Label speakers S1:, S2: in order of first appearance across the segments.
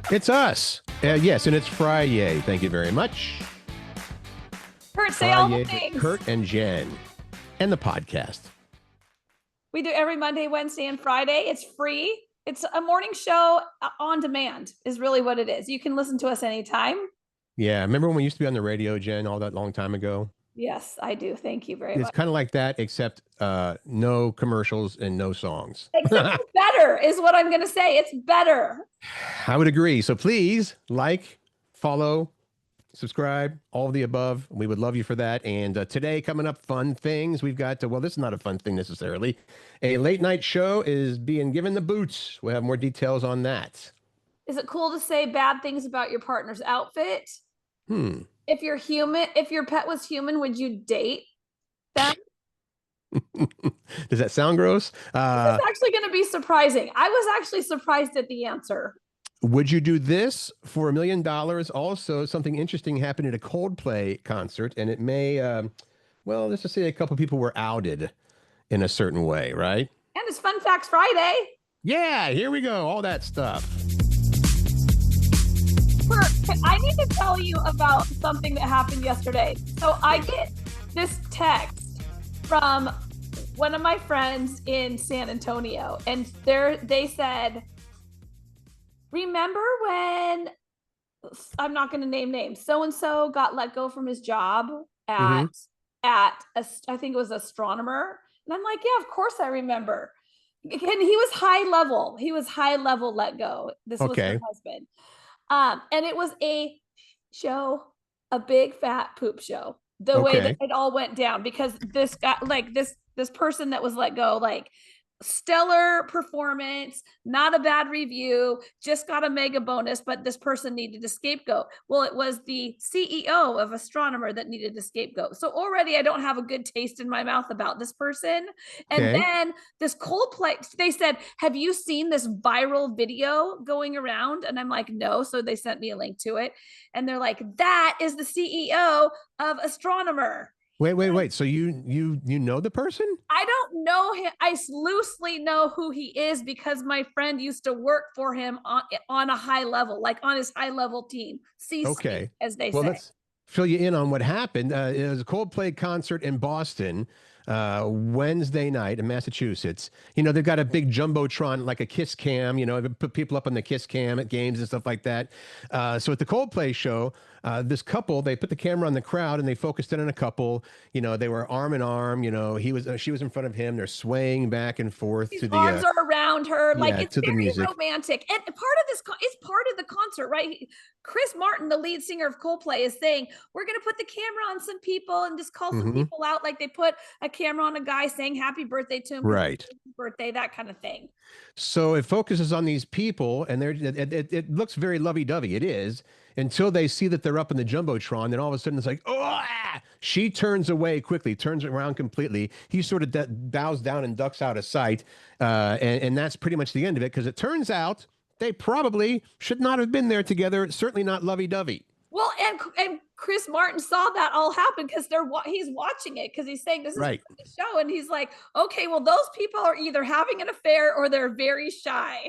S1: It's us. Yes, and it's Friday. Thank you very much.
S2: Curt, say all the
S1: Friday,
S2: things.
S1: Curt and Jen, and the podcast.
S2: We do every Monday, Wednesday, and Friday. It's free. It's a morning show on demand is really what it is. You can listen to us anytime.
S1: Yeah, remember when we used to be on the radio, Jen, all that long time ago?
S2: Yes, I do. Thank you very
S1: It's
S2: much.
S1: kind of like that, except no commercials and no songs.
S2: Except it's better is what I'm going to say. It's better.
S1: I would agree. So please like, follow, subscribe, all of the above. We would love you for that. And today, coming up, fun things. We've got, well, this is not a fun thing necessarily. A late night show is being given the boots. We'll have more details on that.
S2: Is it cool to say bad things about your partner's outfit? If you're human, if your pet was human, would you date them?
S1: Does that sound gross?
S2: It's actually going to be surprising. I was actually surprised at the answer.
S1: Would you do this for $1 million? Also, something interesting happened at a Coldplay concert, and it may, well, let's just say a couple people were outed in a certain way, right?
S2: And it's Fun Facts Friday.
S1: Yeah, here we go. All that stuff.
S2: Curt, I need to tell you about something that happened yesterday. So I get this text from one of my friends in San Antonio, and they said, remember when, I'm not going to name names, so-and-so got let go from his job at I think it was astronomer. And I'm like, yeah, of course I remember. And he was high level. He was high level let go. This was her husband. And it was a show, a big fat poop show. The way that it all went down, because this guy, like this person that was let go, like stellar performance, not a bad review, just got a mega bonus, but this person needed a scapegoat. Well, it was the CEO of Astronomer that needed a scapegoat. So already I don't have a good taste in my mouth about this person. And then this Coldplay, they said, have you seen this viral video going around? And I'm like, no. So they sent me a link to it. And they're like, that is the CEO of Astronomer.
S1: Wait. So you know the person?
S2: I don't know him. I loosely know who he is because my friend used to work for him on a high level, like on his high level team. C-suite, as they say.
S1: Let's fill you in on what happened. It was a Coldplay concert in Boston Wednesday night in Massachusetts. You know, they've got a big jumbotron, like a kiss cam, you know, they put people up on the kiss cam at games and stuff like that. So at the Coldplay show, this couple, they put the camera on the crowd and they focused in on a couple. You know, they were arm in arm. You know, she was in front of him. They're swaying back and forth.
S2: His arms are around her, like it's
S1: to
S2: very
S1: the music.
S2: romantic. And part of this is part of the concert, right? Chris Martin, the lead singer of Coldplay, is saying we're going to put the camera on some people and just call some people out, like they put a camera on a guy saying happy birthday to him,
S1: right?
S2: Birthday, that kind of thing.
S1: So it focuses on these people, and it looks very lovey-dovey. It is, until they see that they're up in the jumbotron. Then all of a sudden it's like, oh! She turns away quickly, turns around completely. He sort of bows down and ducks out of sight, and that's pretty much the end of it. Because it turns out they probably should not have been there together. Certainly not lovey-dovey.
S2: Well, and Chris Martin saw that all happen because he's watching it, because he's saying this is the show, and he's like, okay, well, those people are either having an affair or they're very shy.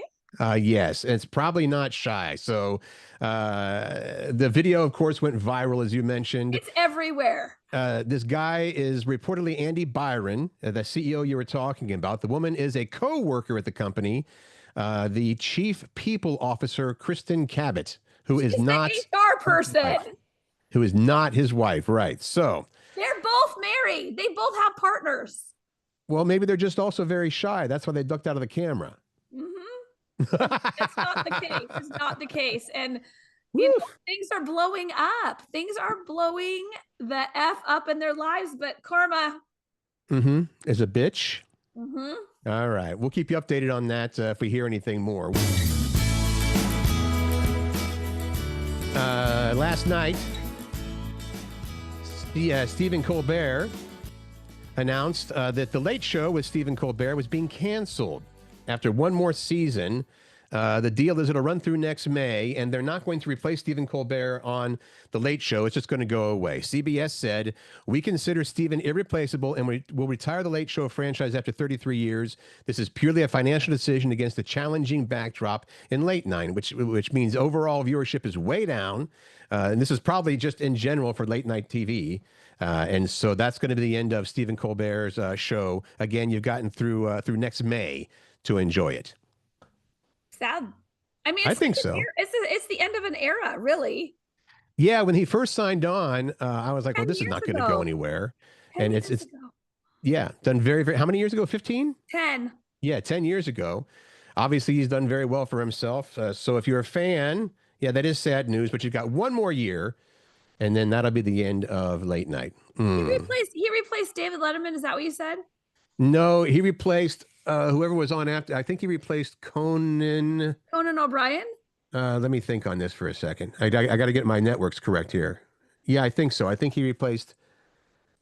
S1: Yes, it's probably not shy. So the video, of course, went viral, as you mentioned.
S2: It's everywhere.
S1: This guy is reportedly Andy Byron, the CEO you were talking about. The woman is a co-worker at the company, the chief people officer, Kristen Cabot, who is not
S2: the HR person.
S1: Who is not his wife, right? So
S2: they're both married. They both have partners.
S1: Well, maybe they're just also very shy. That's why they ducked out of the camera.
S2: That's not the case. It's not the case. And you know, things are blowing up. Things are blowing the F up in their lives, but karma
S1: is a bitch. All right. We'll keep you updated on that if we hear anything more. Last night, Stephen Colbert announced that The Late Show with Stephen Colbert was being canceled after one more season. The deal is it'll run through next May, and they're not going to replace Stephen Colbert on The Late Show. It's just going to go away. CBS said, "We consider Stephen irreplaceable and we will retire the Late Show franchise after 33 years. This is purely a financial decision against a challenging backdrop in late night, which means overall viewership is way down. And this is probably just in general for late night TV. And so that's going to be the end of Stephen Colbert's show. Again, you've gotten through next May to enjoy it."
S2: Sad. I mean,
S1: I
S2: it's
S1: think
S2: like
S1: so.
S2: it's the end of an era, really.
S1: Yeah, when he first signed on, I was like, "Well,
S2: 10
S1: this is
S2: years
S1: not going to go
S2: ago.
S1: anywhere."
S2: 10
S1: And
S2: years
S1: it's
S2: ago.
S1: yeah, done very, very. How many years ago? 15?
S2: 10.
S1: Yeah, 10 years ago. Obviously, he's done very well for himself. So if you're a fan, yeah, that is sad news. But you've got one more year, and then that'll be the end of late night.
S2: He replaced David Letterman. Is that what you said?
S1: No, he replaced whoever was on after. I think he replaced Conan.
S2: Conan O'Brien?
S1: Let me think on this for a second. I got to get my networks correct here. Yeah, I think so. I think he replaced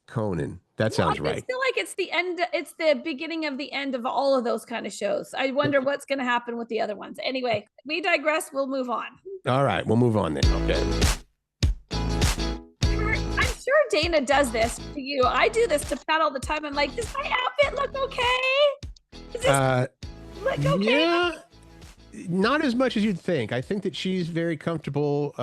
S1: Conan. That
S2: Well, I
S1: sounds
S2: just
S1: right.
S2: feel like it's the end, it's the beginning of the end of all of those kind of shows. I wonder what's going to happen with the other ones. Anyway, we digress. We'll move on.
S1: All right, we'll move on then. Okay.
S2: I'm sure Dana does this to you. I do this to Pat all the time. I'm like, does my outfit look okay? Does this look okay?
S1: Yeah, not as much as you'd think. I think that she's very comfortable.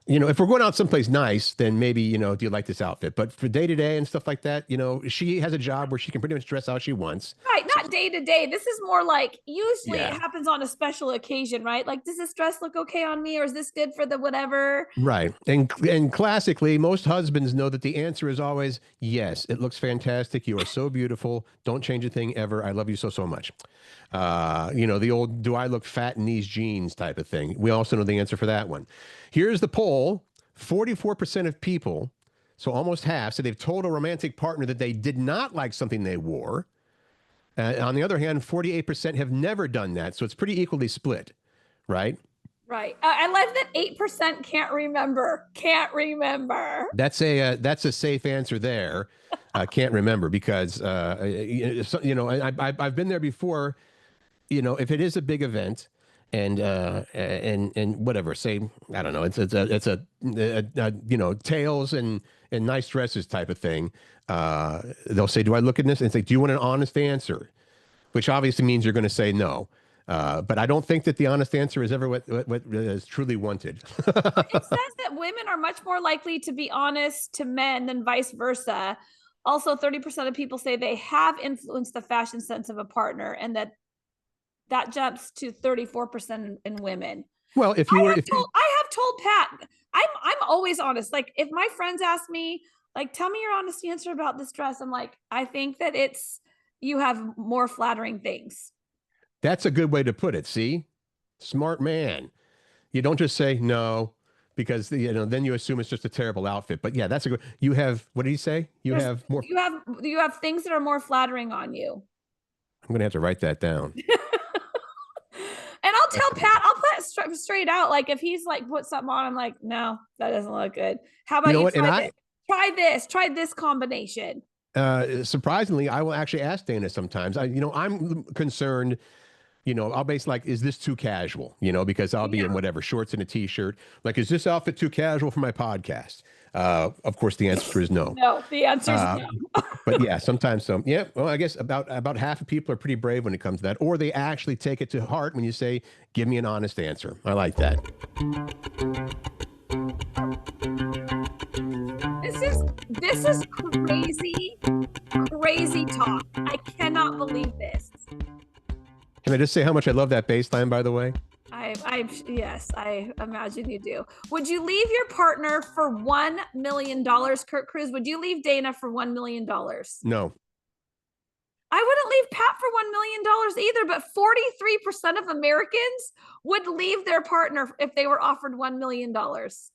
S1: If we're going out someplace nice, then maybe, do you like this outfit? But for day to day and stuff like that, she has a job where she can pretty much dress how she wants.
S2: Right, not day to day. This is more like usually
S1: Yeah.
S2: it happens on a special occasion, right? Like, does this dress look okay on me, or is this good for the whatever?
S1: Right. And classically, most husbands know that the answer is always yes. It looks fantastic. You are so beautiful. Don't change a thing ever. I love you so, so much. The old "do I look fat in these jeans" type of thing. We also know the answer for that one. Here's the poll. 44% of people, so almost half, said they've told a romantic partner that they did not like something they wore. On the other hand, 48% have never done that. So it's pretty equally split, right?
S2: Right. I love that 8% can't remember. Can't remember.
S1: That's a safe answer there. Can't remember because I've been there before. If it is a big event, and whatever, say, I don't know, it's a tails and nice dresses type of thing. They'll say, "Do I look at this?" And say, "Do you want an honest answer?" Which obviously means you're going to say no. But I don't think that the honest answer is ever what is truly wanted.
S2: It says that women are much more likely to be honest to men than vice versa. Also, 30% of people say they have influenced the fashion sense of a partner, and that jumps to 34% in women.
S1: Well,
S2: I have told Pat, I'm always honest. Like, if my friends ask me, like, tell me your honest answer about this dress, I'm like, I think that you have more flattering things.
S1: That's a good way to put it. See, smart man. You don't just say no because then you assume it's just a terrible outfit. But yeah, that's a good. You have, what did he say? You have more.
S2: You have things that are more flattering on you.
S1: I'm gonna have to write that down.
S2: And I'll tell Pat, straight out. Like, if he's like put something on, I'm like, no, that doesn't look good. How about try this combination?
S1: Surprisingly, I will actually ask Dana sometimes. I'm concerned. I'll base like, is this too casual? Because I'll be in whatever shorts and a t-shirt. Like, is this outfit too casual for my podcast? Of course, the answer is no.
S2: No, the answer is no.
S1: But yeah, sometimes so. Yeah. Well, I guess about half of people are pretty brave when it comes to that, or they actually take it to heart when you say, "Give me an honest answer." I like that.
S2: This is crazy talk. I cannot believe this.
S1: Can I just say how much I love that bass line, by the way?
S2: Yes, I imagine you do. Would you leave your partner for $1 million, Curt Cruz? Would you leave Dana for $1 million?
S1: No.
S2: I wouldn't leave Pat for $1 million either, but 43% of Americans would leave their partner if they were offered $1 million.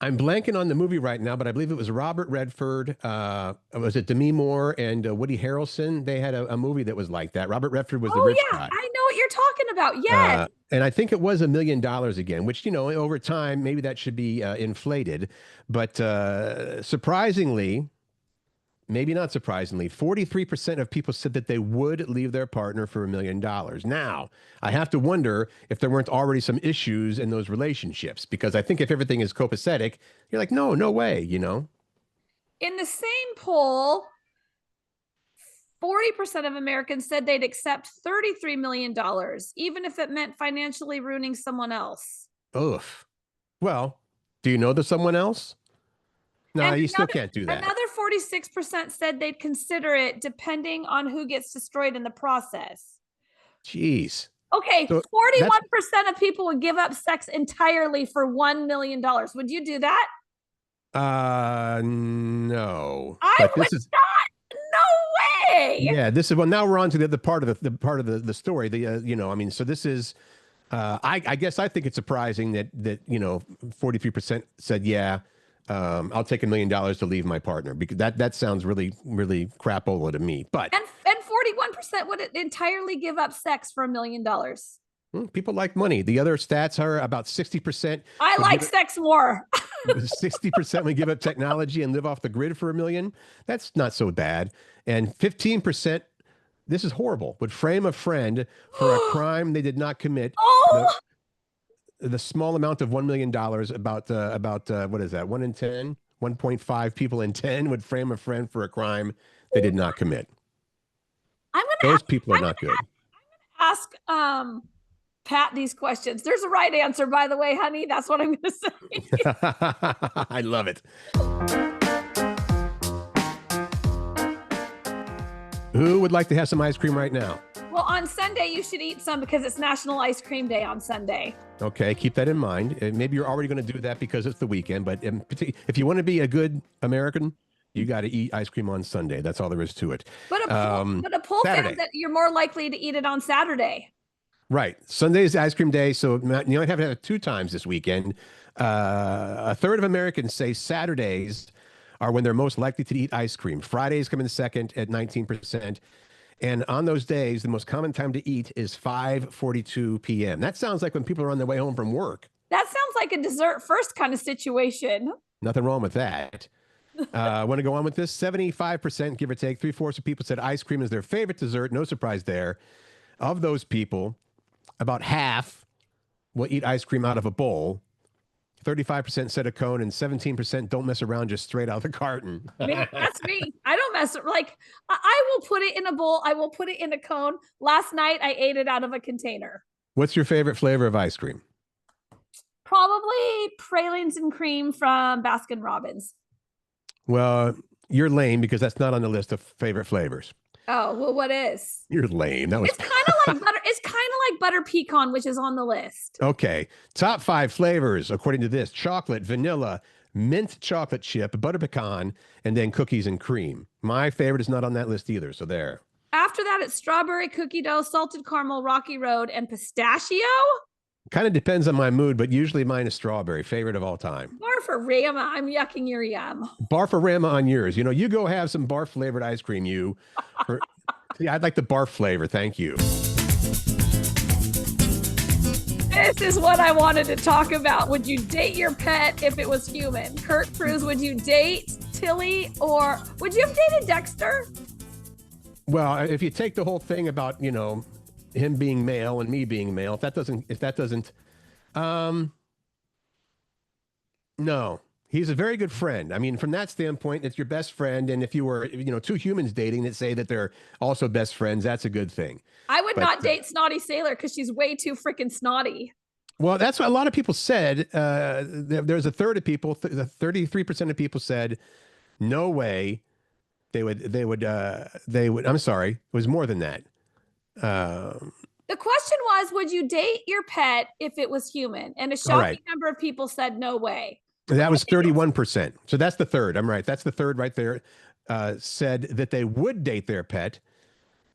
S1: I'm blanking on the movie right now, but I believe it was Robert Redford. Was it Demi Moore and Woody Harrelson? They had a movie that was like that. Robert Redford was the rich guy.
S2: I know what you're talking about. Yes.
S1: And I think it was $1 million again, which, over time, maybe that should be inflated. But surprisingly, maybe not surprisingly, 43% of people said that they would leave their partner for $1 million. Now, I have to wonder if there weren't already some issues in those relationships, because I think if everything is copacetic, you're like, no, no way, you know?
S2: In the same poll, 40% of Americans said they'd accept $33 million, even if it meant financially ruining someone else.
S1: Ugh. Well, do you know there's someone else? No,
S2: And
S1: you still can't do that.
S2: another 46% said they'd consider it depending on who gets destroyed in the process.
S1: Jeez.
S2: Okay,
S1: So
S2: 41% of people would give up sex entirely for $1 million. Would you do that?
S1: No.
S2: I
S1: But
S2: would
S1: this is
S2: not. No way.
S1: yeah, this is well now we're on to the other part of the story. I mean, so this is I guess I think it's surprising that 43% said yeah, I'll take $1 million to leave my partner, because that sounds really really crapola to me. But
S2: And 41% would entirely give up sex for $1 million.
S1: people like money. The other stats are about 60%.
S2: I like sex more.
S1: 60% would give up technology and live off the grid for $1 million. That's not so bad. And 15%, this is horrible, would frame a friend for a crime they did not commit.
S2: Oh,
S1: The small amount of $1 million, about what is that? 1 in 10, 1.5 people in 10 would frame a friend for a crime they did not commit. Those people are not good.
S2: ask Pat these questions. There's a right answer, by the way, honey. That's what I'm going to say.
S1: I love it. Who would like to have some ice cream right now?
S2: Well, on Sunday, you should eat some because it's National Ice Cream Day on Sunday.
S1: Okay, keep that in mind. Maybe you're already going to do that because it's the weekend, but if you want to be a good American, you got to eat ice cream on Sunday. That's all there is to it.
S2: But a poll found that you're more likely to eat it on Saturday.
S1: Right. Sunday is ice cream day, so you might have to have it 2 times this weekend. A third of Americans say Saturdays are when they're most likely to eat ice cream. Fridays come in second at 19%. And on those days, the most common time to eat is 5:42 p.m. That sounds like when people are on their way home from work.
S2: That sounds like a dessert first kind of situation.
S1: Nothing wrong with that. Want to go on with this? 75%, give or take, 3/4 of people said ice cream is their favorite dessert. No surprise there. Of those people, about half will eat ice cream out of a bowl. 35% said a cone, and 17% don't mess around, just straight out of the carton.
S2: That's me. I don't mess with, like, I will put it in a bowl. I will put it in a cone. Last night, I ate it out of a container.
S1: What's your favorite flavor of ice cream?
S2: Probably pralines and cream from Baskin Robbins.
S1: Well, you're lame because that's not on the list of favorite flavors.
S2: Oh, well, what is?
S1: You're lame. That was
S2: It's kind of like butter. It's kind of like butter pecan, which is on the list.
S1: okay. Top 5 flavors according to this: chocolate, vanilla, mint chocolate chip, butter pecan, and then cookies and cream. My favorite is not on that list either. So there.
S2: After that, it's strawberry cookie dough, salted caramel, rocky road, and pistachio.
S1: Kind of depends on my mood, but usually mine is strawberry. Favorite of all time.
S2: Barfarama. I'm yucking your yum.
S1: Barfarama on yours. You go have some barf flavored ice cream. Yeah, I'd like the barf flavor. Thank you.
S2: This is what I wanted to talk about. Would you date your pet if it was human? Curt Cruz, would you date Tilly, or would you have dated Dexter?
S1: Well, if you take the whole thing about, him being male and me being male, if that doesn't, no, he's a very good friend. I mean, from that standpoint, it's your best friend. And if you were, 2 humans dating that say that they're also best friends, that's a good thing.
S2: I would not date Snotty Sailor because she's way too freaking snotty.
S1: Well, that's what a lot of people said. There's a third of people, 33% of people said, no way they would, I'm sorry, it was more than that.
S2: The question was, would you date your pet if it was human? And a shocking number of people said no way.
S1: That was 31%. So that's the third. I'm right. That's the third right there. Said that they would date their pet.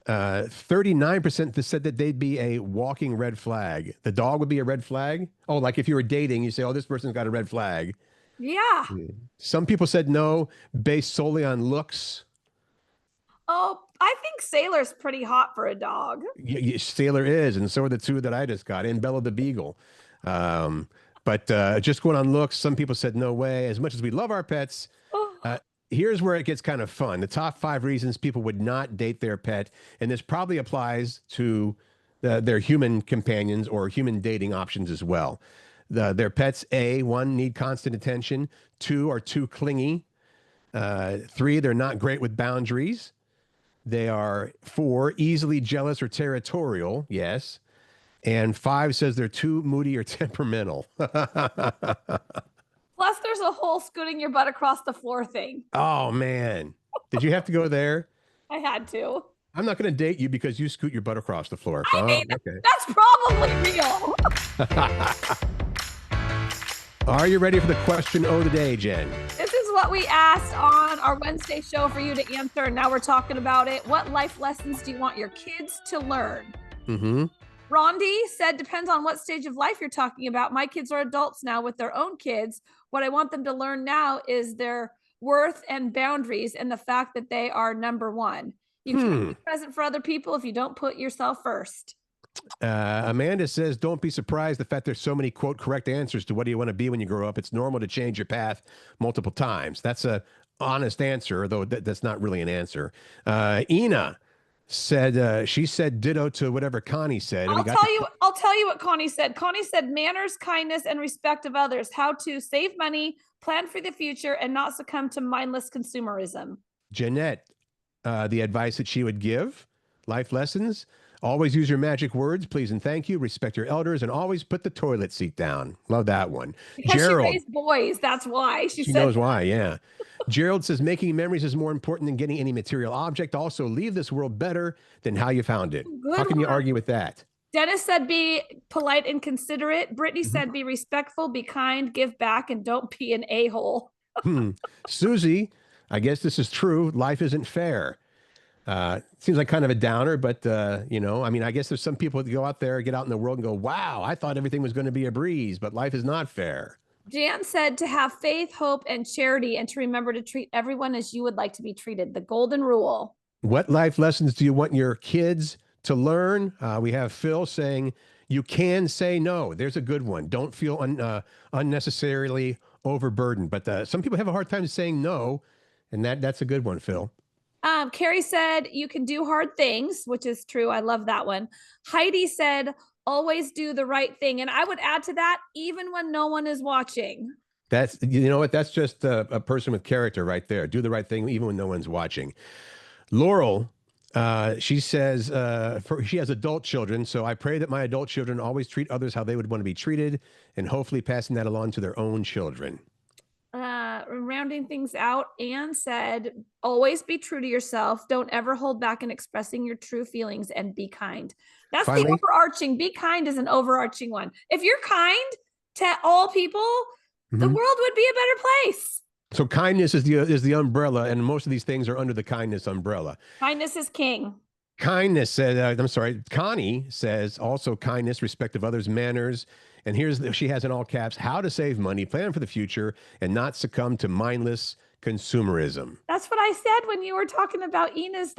S1: 39% said that they'd be a walking red flag. The dog would be a red flag. Oh, like if you were dating, you say, oh, this person's got a red flag.
S2: Yeah.
S1: Some people said no, based solely on looks.
S2: Oh, I think Sailor's pretty hot for a dog.
S1: Sailor is, and so are the 2 that I just got, and Bella the Beagle. But just going on looks, some people said no way. As much as we love our pets, here's where it gets kind of fun. The top 5 reasons people would not date their pet, and this probably applies to their human companions or human dating options as well. Their pets, one, need constant attention. Two, are too clingy. Three, they're not great with boundaries. They are 4, easily jealous or territorial. Yes. And 5 says they're too moody or temperamental.
S2: Plus, there's a whole scooting your butt across the floor thing.
S1: Oh, man. Did you have to go there?
S2: I had to.
S1: I'm not going to date you because you scoot your butt across the floor.
S2: I mean,
S1: okay.
S2: that's probably real.
S1: Are you ready for the question of the day, Jen?
S2: This is what we asked on our Wednesday show for you to answer. And now we're talking about it. What life lessons do you want your kids to learn?
S1: Mm-hmm.
S2: Rondi said, depends on what stage of life you're talking about. My kids are adults now with their own kids. What I want them to learn now is their worth and boundaries and the fact that they are number one. You can't be present for other people if you don't put yourself first.
S1: Amanda says, don't be surprised the fact there's so many, quote, correct answers to what do you want to be when you grow up. It's normal to change your path multiple times. That's a honest answer, though that's not really an answer. Ina said, she said ditto to whatever Connie said.
S2: I'll tell you what Connie said. Connie said manners, kindness, and respect of others, how to save money, plan for the future, and not succumb to mindless consumerism.
S1: Jeanette, the advice that she would give, life lessons, always use your magic words, please and thank you, respect your elders, and always put the toilet seat down. Love that one.
S2: Because
S1: Gerald,
S2: she raised boys, that's why. She
S1: knows why, yeah. Gerald says, making memories is more important than getting any material object. Also, leave this world better than how you found it.
S2: Good
S1: How can you
S2: one.
S1: argue with that?
S2: Dennis said, be polite and considerate. Brittany said, be respectful, be kind, give back, and don't be an a-hole.
S1: Susie, I guess this is true. Life isn't fair. Seems like kind of a downer, but, I mean, I guess there's some people that go out there, get out in the world and go, wow, I thought everything was going to be a breeze, but life is not fair.
S2: Jan said to have faith, hope, and charity, and to remember to treat everyone as you would like to be treated. The golden rule.
S1: What life lessons do you want your kids to learn? We have Phil saying, you can say no. There's a good one. Don't feel unnecessarily overburdened. But some people have a hard time saying no, and that's a good one, Phil.
S2: Carrie said, you can do hard things, which is true. I love that one. Heidi said, always do the right thing. And I would add to that, even when no one is watching.
S1: That's, you know what? That's just a person with character right there. Do the right thing, even when no one's watching. Laurel, she says, she has adult children. So I pray that my adult children always treat others how they would want to be treated, and hopefully passing that along to their own children.
S2: Rounding things out, Anne said, always be true to yourself. Don't ever hold back in expressing your true feelings, and be kind. That's finally the overarching. Be kind is an overarching one. If you're kind to all people, the world would be a better place.
S1: So kindness is the umbrella, and most of these things are under the kindness umbrella.
S2: Kindness is king.
S1: Kindness said, Connie says also kindness, respect of others, manners. And she has in all caps, how to save money, plan for the future, and not succumb to mindless consumerism.
S2: That's what I said when you were talking about Ina's.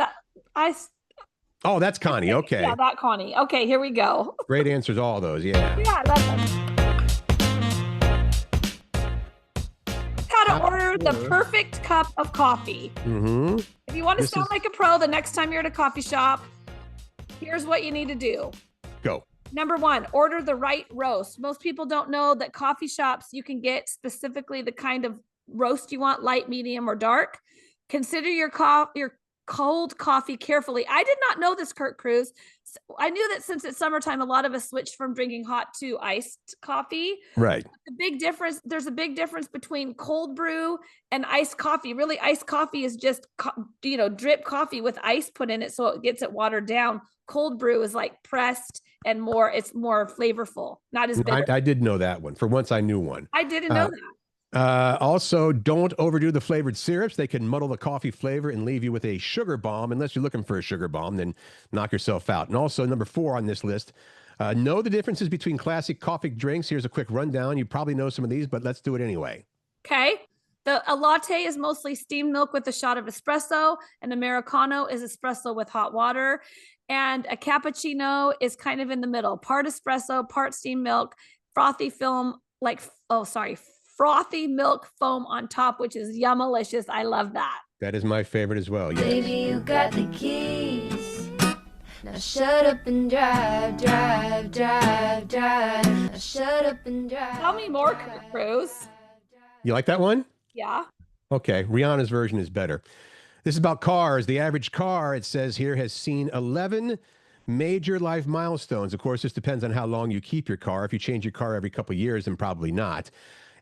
S1: Oh, that's Connie. Okay.
S2: Yeah, that Connie. Okay, here we go.
S1: Great answers, all those. Yeah.
S2: Yeah, I love them. How to order the perfect cup of coffee. If you want to sound like a pro the next time you're at a coffee shop, here's what you need to do.
S1: Go.
S2: Number 1, order the right roast. Most people don't know that coffee shops, you can get specifically the kind of roast you want, light, medium, or dark. Consider your cold coffee carefully. I did not know this, Curt Cruz. I knew that since it's summertime, a lot of us switched from drinking hot to iced coffee.
S1: Right.
S2: There's a big difference between cold brew and iced coffee. Really, iced coffee is just, drip coffee with ice put in it, so it gets it watered down. Cold brew is like pressed and it's more flavorful, not as bitter.
S1: I did know that one. For once, I knew one.
S2: I didn't know that.
S1: Also, don't overdo the flavored syrups. They can muddle the coffee flavor and leave you with a sugar bomb. Unless you're looking for a sugar bomb, then knock yourself out. And also, number 4 on this list, know the differences between classic coffee drinks. Here's a quick rundown. You probably know some of these, but let's do it anyway.
S2: Okay. A latte is mostly steamed milk with a shot of espresso. An Americano is espresso with hot water. And a cappuccino is kind of in the middle. Part espresso, part steamed milk, frothy frothy milk foam on top, which is yummalicious. I love that.
S1: That is my favorite as well. Yes.
S3: Baby, you got the keys. Now shut up and drive, drive, drive, drive. Now shut up and drive.
S2: Tell me more, Cruz.
S1: You like that one?
S2: Yeah.
S1: Okay. Rihanna's version is better. This is about cars. The average car, it says here, has seen 11 major life milestones. Of course, this depends on how long you keep your car. If you change your car every couple of years, then probably not.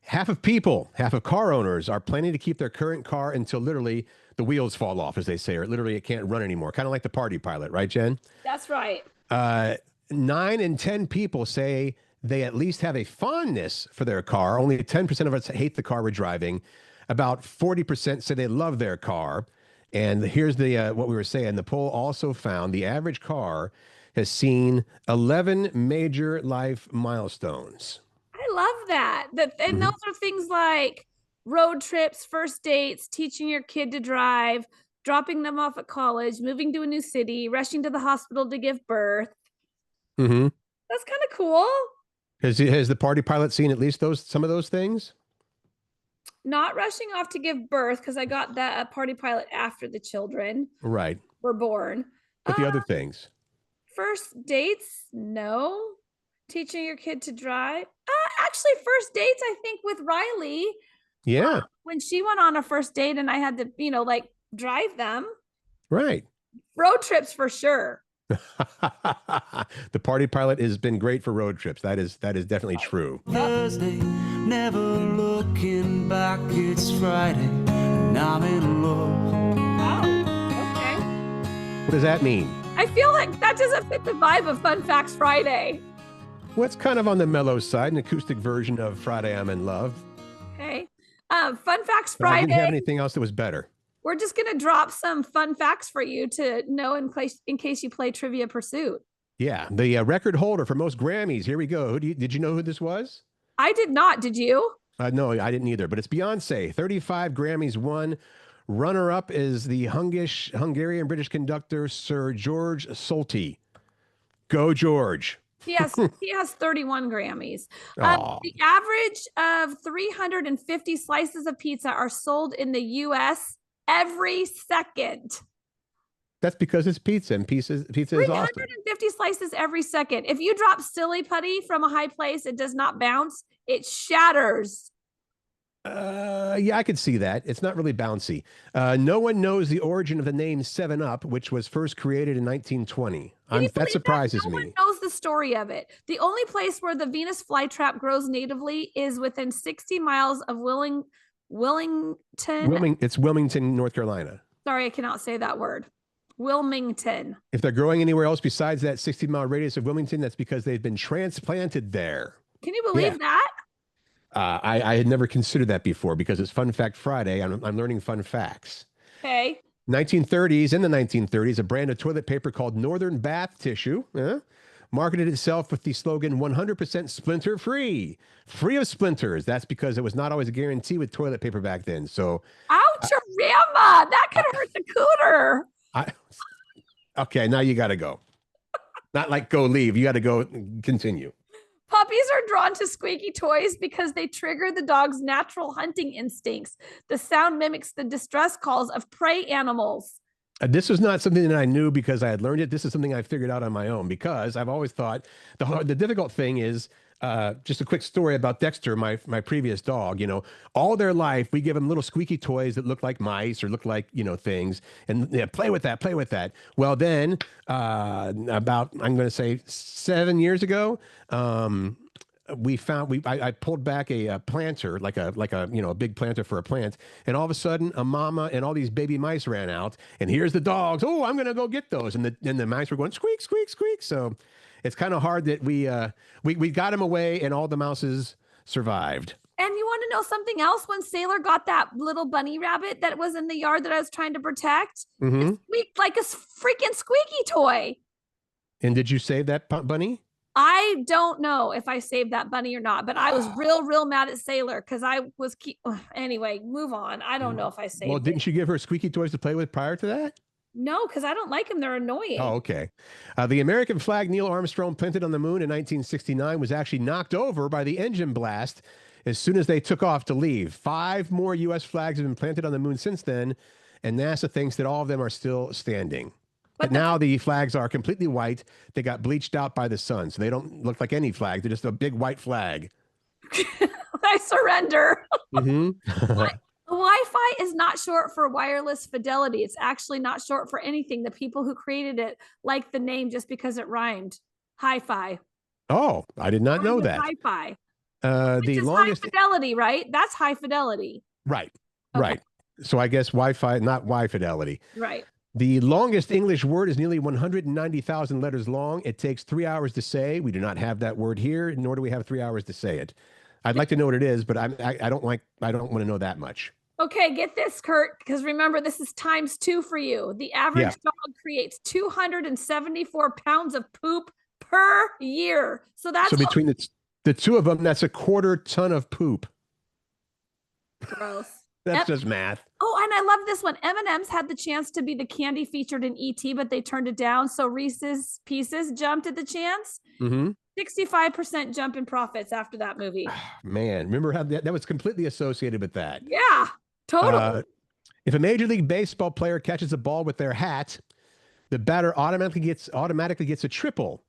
S1: Half of car owners are planning to keep their current car until literally the wheels fall off, as they say, or literally it can't run anymore. Kind of like the Party Pilot, right, Jen?
S2: That's right.
S1: 9 in 10 people say they at least have a fondness for their car. Only 10% of us hate the car we're driving. About 40% say they love their car. And here's the what we were saying. The poll also found the average car has seen 11 major life milestones.
S2: I love that. And those are things like road trips, first dates, teaching your kid to drive, dropping them off at college, moving to a new city, rushing to the hospital to give birth.
S1: Mm-hmm.
S2: That's kind of cool.
S1: Has the Party Pilot seen at least some of those things?
S2: Not rushing off to give birth, because I got that Party Pilot after the children
S1: Right.
S2: were born.
S1: But the other things?
S2: First dates, no. Teaching your kid to drive. Actually, first dates, I think, with Riley.
S1: Yeah.
S2: When she went on a first date and I had to, like drive them.
S1: Right.
S2: Road trips for sure.
S1: The Party Pilot has been great for road trips. That is definitely true.
S4: Thursday, never looking back. It's Friday, and I'm in love.
S2: Oh, okay.
S1: What does that mean?
S2: I feel like that doesn't fit the vibe of Fun Facts Friday.
S1: Well, it's kind of on the mellow side, an acoustic version of Friday I'm in Love.
S2: Okay. Fun Facts
S1: But I
S2: Friday.
S1: didn't have anything else that was better.
S2: We're just going to drop some fun facts for you to know in case you play Trivia Pursuit.
S1: Yeah, the record holder for most Grammys. Here we go. Did you know who this was?
S2: I did not. Did you?
S1: No, I didn't either. But it's Beyonce. 35 Grammys won. Runner-up is the Hungarian British conductor Sir George Solti. Go George.
S2: He has 31 Grammys.
S1: Aw.
S2: The average of 350 slices of pizza are sold in the U.S. every second.
S1: That's because it's pizza, and pizza is awesome.
S2: 350 slices every second. If you drop silly putty from a high place, it does not bounce. It shatters.
S1: Yeah, I could see that. It's not really bouncy. No one knows the origin of the name 7-Up, which was first created in 1920. That surprises me.
S2: No one knows the story of it. The only place where the Venus flytrap grows natively is within 60 miles of Wilmington.
S1: It's Wilmington, North Carolina.
S2: Sorry, I cannot say that word. Wilmington.
S1: If they're growing anywhere else besides that 60-mile radius of Wilmington, that's because they've been transplanted there.
S2: Can you believe that?
S1: I had never considered that before because it's Fun Fact Friday. I'm learning fun facts.
S2: Okay.
S1: 1930s, in the 1930s, a brand of toilet paper called Northern Bath Tissue marketed itself with the slogan 100% splinter free, free of splinters. That's because it was not always a guarantee with toilet paper back then. So,
S2: ouch, Rama, that could hurt the cooter.
S1: Okay, now you got to go. Not like go leave. You got to go continue.
S2: Puppies are drawn to squeaky toys because they trigger the dog's natural hunting instincts. The sound mimics the distress calls of prey animals.
S1: This was not something that I knew because I had learned it. This is something I figured out on my own because I've always thought the difficult thing is just a quick story about Dexter, my previous dog. All their life we give them little squeaky toys that look like mice or look like things, and play with that, play with that. Well, then about I'm going to say 7 years ago, I pulled back a planter, like a big planter for a plant, and all of a sudden a mama and all these baby mice ran out, and here's the dogs. Oh, I'm gonna go get those, and the mice were going squeak, squeak, squeak. So it's kind of hard that we got him away, and all the mouses survived.
S2: And you want to know something else? When Sailor got that little bunny rabbit that was in the yard that I was trying to protect, it squeaked like a freaking squeaky toy.
S1: And did you save that bunny?
S2: I don't know if I saved that bunny or not, but I was real mad at Sailor because I was anyway, move on. I don't know if I saved it.
S1: Well, didn't you give her squeaky toys to play with prior to that?
S2: No, because I don't like them. They're annoying.
S1: Oh, okay. The American flag Neil Armstrong planted on the moon in 1969 was actually knocked over by the engine blast as soon as they took off to leave. 5 more U.S. flags have been planted on the moon since then, and NASA thinks that all of them are still standing. But now the flags are completely white. They got bleached out by the sun, so they don't look like any flag. They're just a big white flag.
S2: I surrender.
S1: Mm-hmm.
S2: Wi-Fi is not short for wireless fidelity. It's actually not short for anything. The people who created it like the name just because it rhymed. Hi-fi.
S1: Oh, I did not know that.
S2: Hi-fi.
S1: The
S2: Which is
S1: longest
S2: high fidelity, right? That's high fidelity.
S1: right,
S2: Okay.
S1: right. So I guess Wi-Fi, not Y fidelity.
S2: Right.
S1: The longest English word is nearly 190,000 letters long. It takes 3 hours to say. We do not have that word here, nor do we have 3 hours to say it. I'd like to know what it is, but I don't want to know that much.
S2: Okay, get this, Curt, because remember, this is ×2 for you. The average dog creates 274 pounds of poop per year. So that's
S1: between the two of them, that's a 1/4 ton of poop.
S2: gross.
S1: That's just math.
S2: Oh, and I love this one. M&M's had the chance to be the candy featured in E.T., but they turned it down. So Reese's Pieces jumped at the chance. 65% jump in profits after that movie.
S1: Man, remember how that was completely associated with that?
S2: Yeah, totally.
S1: If a Major League Baseball player catches a ball with their hat, the batter automatically gets a triple,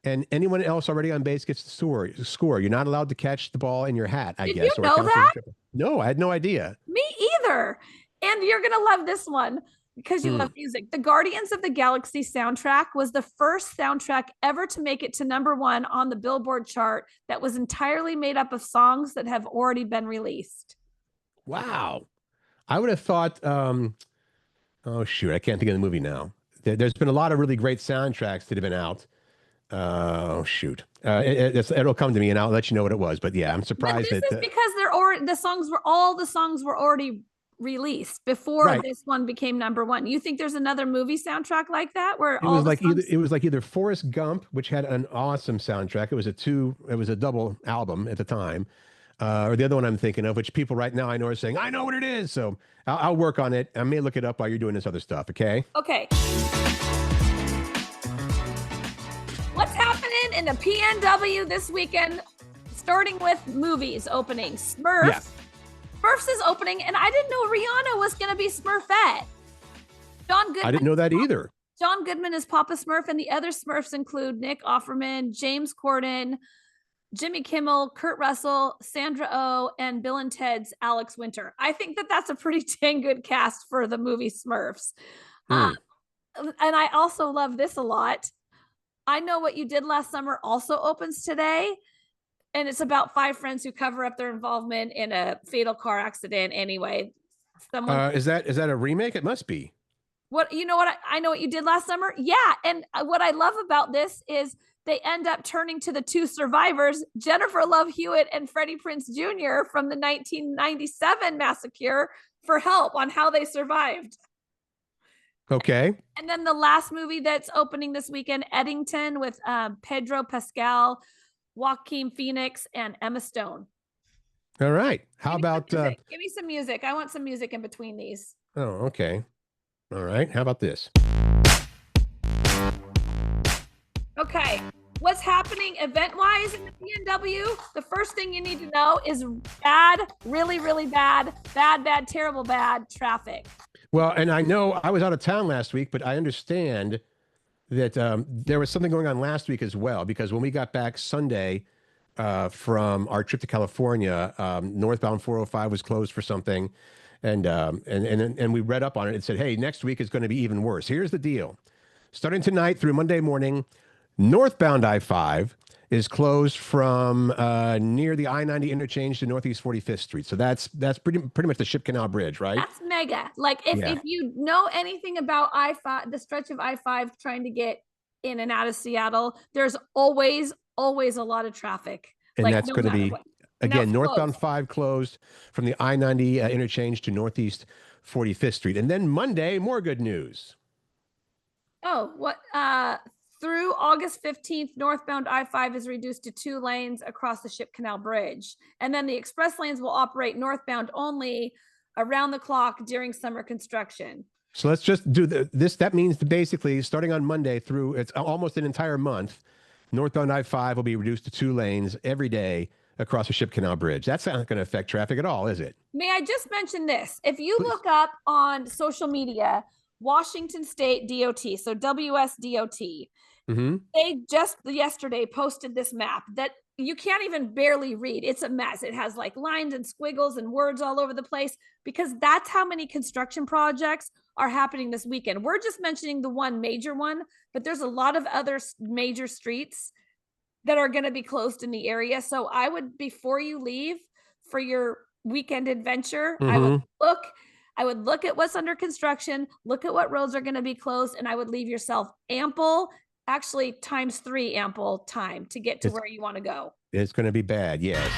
S1: and anyone else already on base gets the score. You're not allowed to catch the ball in your hat, I guess.
S2: Did you know that?
S1: No, I had no idea.
S2: Me either. And you're going to love this one because you love music. The Guardians of the Galaxy soundtrack was the first soundtrack ever to make it to #1 on the Billboard chart that was entirely made up of songs that have already been released.
S1: Wow. I would have thought, oh, shoot, I can't think of the movie now. There's been a lot of really great soundtracks that have been out. Oh, shoot. It'll come to me and I'll let you know what it was. But yeah, I'm surprised
S2: that. This is because the songs were already released before this one became #1. You think there's another movie soundtrack like that where
S1: it was like either Forrest Gump, which had an awesome soundtrack. It was a double album at the time. Or the other one I'm thinking of, which people right now I know are saying, I know what it is. So I'll work on it. I may look it up while you're doing this other stuff. Okay.
S2: Okay. What's happening in the PNW this weekend? Starting with movies opening. Smurfs. Yeah. Smurfs is opening, and I didn't know Rihanna was going to be Smurfette. John Goodman.
S1: I didn't know that either.
S2: John Goodman is Papa Smurf, and the other Smurfs include Nick Offerman, James Corden, Jimmy Kimmel, Kurt Russell, Sandra Oh, and Bill and Ted's Alex Winter. I think that that's a pretty dang good cast for the movie Smurfs. And I also love this a lot. I Know What You Did Last Summer also opens today. And it's about 5 friends who cover up their involvement in a fatal car accident anyway.
S1: Is that a remake? It must be.
S2: I Know What You Did Last Summer? Yeah. And what I love about this is they end up turning to the 2 survivors, Jennifer Love Hewitt and Freddie Prinze Jr. from the 1997 massacre, for help on how they survived.
S1: Okay.
S2: And then the last movie that's opening this weekend, Eddington, with Pedro Pascal, Joaquin Phoenix, and Emma Stone.
S1: All right. How about...
S2: Give me some music. I want some music in between these.
S1: Oh, okay. All right. How about this?
S2: Okay. What's happening event-wise in the PNW? The first thing you need to know is bad, really, really bad, terrible bad traffic.
S1: Well, and I know I was out of town last week, but I understand that there was something going on last week as well, because when we got back Sunday from our trip to California, northbound 405 was closed for something, and we read up on it and said, hey, next week is going to be even worse. Here's the deal. Starting tonight through Monday morning, northbound I-5 is closed from near the I-90 interchange to Northeast 45th Street. So that's pretty much the Ship Canal Bridge, right?
S2: That's mega. Like if you know anything about I-5, the stretch of I-5 trying to get in and out of Seattle, there's always a lot of traffic.
S1: And that's going to be, again, northbound 5 closed from the I-90 interchange to Northeast 45th Street. And then Monday, more good news.
S2: Oh, what? Through August 15th, northbound I-5 is reduced to 2 lanes across the Ship Canal Bridge. And then the express lanes will operate northbound only around the clock during summer construction.
S1: So let's just do this. That means basically starting on Monday through, it's almost an entire month, northbound I-5 will be reduced to 2 lanes every day across the Ship Canal Bridge. That's not going to affect traffic at all, is it?
S2: May I just mention this? If you
S1: Please.
S2: look up on social media, Washington State DOT, so WSDOT, they just yesterday posted this map that you can't even barely read. It's a mess. It has like lines and squiggles and words all over the place because that's how many construction projects are happening this weekend. We're just mentioning the one major one, but there's a lot of other major streets that are going to be closed in the area. So I would, before you leave for your weekend adventure, I would look at what's under construction, look at what roads are going to be closed, and I would leave yourself ample, actually times 3 ample time to get to where you want to go.
S1: It's going to be bad, yes.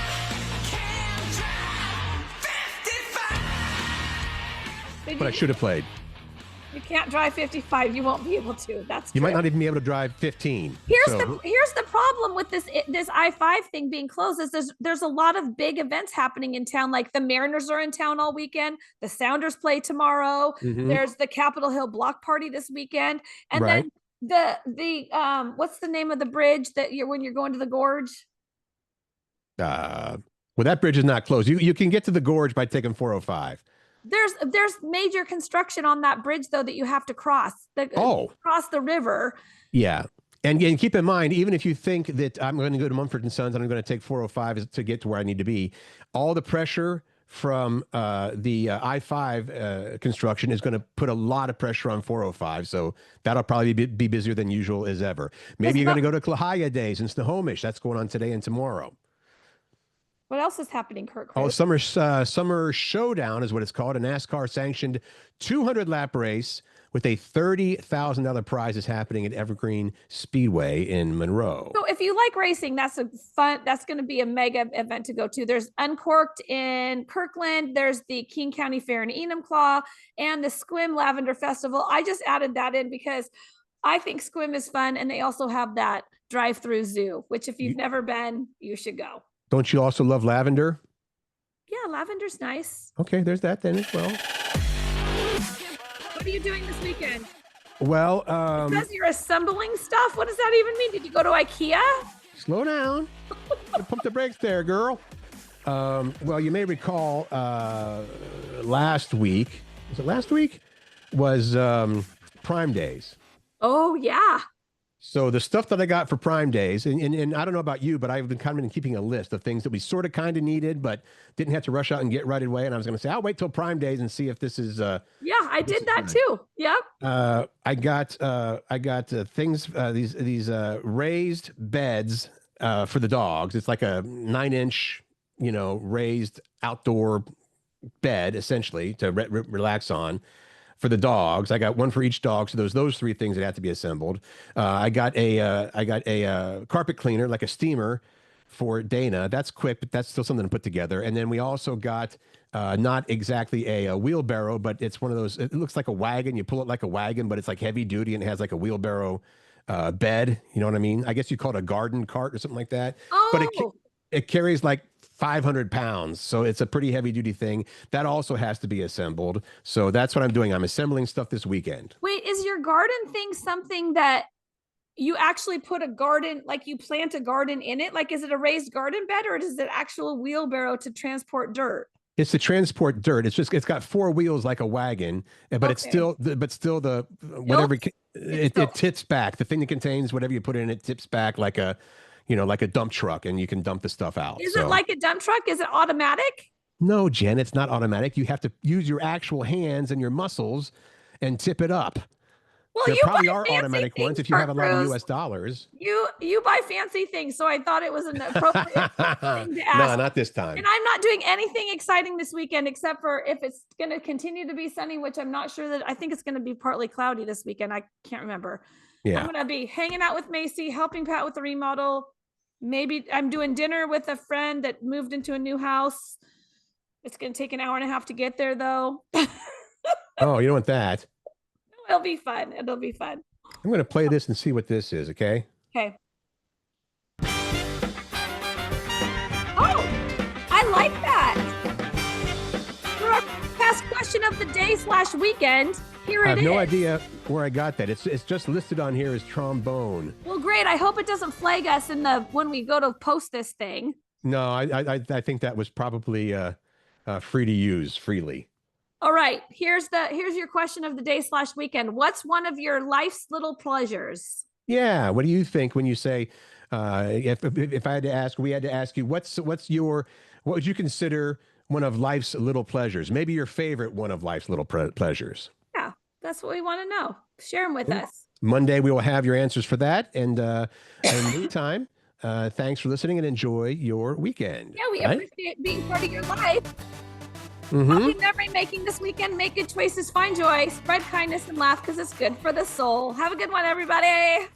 S1: But I should have played.
S2: You can't drive 55. You won't be able to. That's
S1: you
S2: true.
S1: might not even be able to drive 15.
S2: Here's the problem with this I-5 thing being closed is there's a lot of big events happening in town. Like the Mariners are in town all weekend. The Sounders play tomorrow. There's the Capitol Hill Block Party this weekend, and then the what's the name of the bridge that when you're going to the gorge?
S1: Well, that bridge is not closed. You can get to the gorge by taking 405.
S2: There's major construction on that bridge though that you have to cross. Cross the river.
S1: Yeah. And keep in mind, even if you think that I'm going to go to Mumford & Sons and I'm going to take 405 to get to where I need to be, all the pressure from the I-5 construction is going to put a lot of pressure on 405. So that'll probably be busier than usual as ever. Maybe you're going to go to Klahaya Days in Snohomish. That's going on today and tomorrow.
S2: What else is happening, Curt?
S1: Oh, Summer Showdown is what it's called. A NASCAR-sanctioned 200-lap race with a $30,000 prize is happening at Evergreen Speedway in Monroe.
S2: So if you like racing, that's going to be a mega event to go to. There's Uncorked in Kirkland. There's the King County Fair in Enumclaw and the Squim Lavender Festival. I just added that in because I think Squim is fun. And they also have that drive-through zoo, which if you've never been, you should go.
S1: Don't you also love lavender?
S2: Yeah, lavender's nice.
S1: Okay, there's that then as well.
S2: What are you doing this weekend?
S1: Well,
S2: because you're assembling stuff? What does that even mean? Did you go to IKEA?
S1: Slow down. Pump the brakes there, girl. Well, you may recall last week, was it last week? Was Prime Days.
S2: Oh, yeah.
S1: So the stuff that I got for Prime Days, and I don't know about you, but I've been kind of keeping a list of things that we sort of kind of needed, but didn't have to rush out and get right away. And I was going to say, I'll wait till Prime Days and see if this is.
S2: Yeah, I did that too. Yep.
S1: I got things, these raised beds for the dogs. It's like a 9-inch, raised outdoor bed essentially to relax on. For the dogs, I got one for each dog. So there's those 3 things that have to be assembled. I got a carpet cleaner, like a steamer, for Dana. That's quick, but that's still something to put together. And then we also got not exactly a wheelbarrow, but it's one of those. It looks like a wagon. You pull it like a wagon, but it's like heavy duty and it has like a wheelbarrow bed. You know what I mean? I guess you call it a garden cart or something like that.
S2: Oh.
S1: But it carries like 500 pounds. So it's a pretty heavy duty thing that also has to be assembled. So that's what I'm doing. I'm assembling stuff this weekend.
S2: Wait, is your garden thing something that you actually put a garden, like you plant a garden in it? Like, is it a raised garden bed or is it actual wheelbarrow to transport dirt?
S1: It's to transport dirt. It's got 4 wheels like a wagon, but it's still the whatever it tips back. The thing that contains whatever you put in it tips back like a like a dump truck, and you can dump the stuff out.
S2: Is it like a dump truck? Is it automatic?
S1: No, Jen, it's not automatic. You have to use your actual hands and your muscles and tip it up.
S2: Well,
S1: there
S2: you
S1: probably
S2: buy
S1: are
S2: fancy
S1: automatic
S2: things,
S1: ones if you have a lot of
S2: Bruce.
S1: US dollars.
S2: You buy fancy things, so I thought it was an appropriate thing to ask.
S1: No, not this time.
S2: And I'm not doing anything exciting this weekend except for if it's going to continue to be sunny, which I'm not sure that I think it's going to be partly cloudy this weekend. I can't remember.
S1: Yeah.
S2: I'm going to be hanging out with Macy, helping Pat with the remodel. Maybe I'm doing dinner with a friend that moved into a new house. It's going to take an hour and a half to get there, though.
S1: Oh, you don't want that.
S2: It'll be fun. It'll be fun.
S1: I'm going to play this and see what this is, okay?
S2: Okay. Oh, I like that. For our past question of the day/weekend, here it is.
S1: I have no idea where I got that. It's just listed on here as trombone.
S2: Well, great. I hope it doesn't flag us when we go to post this thing.
S1: No, I think that was probably free to use freely.
S2: All right, here's your question of the day / weekend. What's one of your life's little pleasures?
S1: Yeah. What do you think when you say, if I had to ask, we had to ask you, what would you consider one of life's little pleasures? Maybe your favorite one of life's little pleasures.
S2: Yeah, that's what we want to know. Share them with us.
S1: Monday, we will have your answers for that. And in the meantime, thanks for listening and enjoy your weekend.
S2: Yeah, we appreciate being part of your life.
S1: Mm-hmm.
S2: Happy memory making this weekend. Make good choices, find joy, spread kindness, and laugh because it's good for the soul. Have a good one, everybody.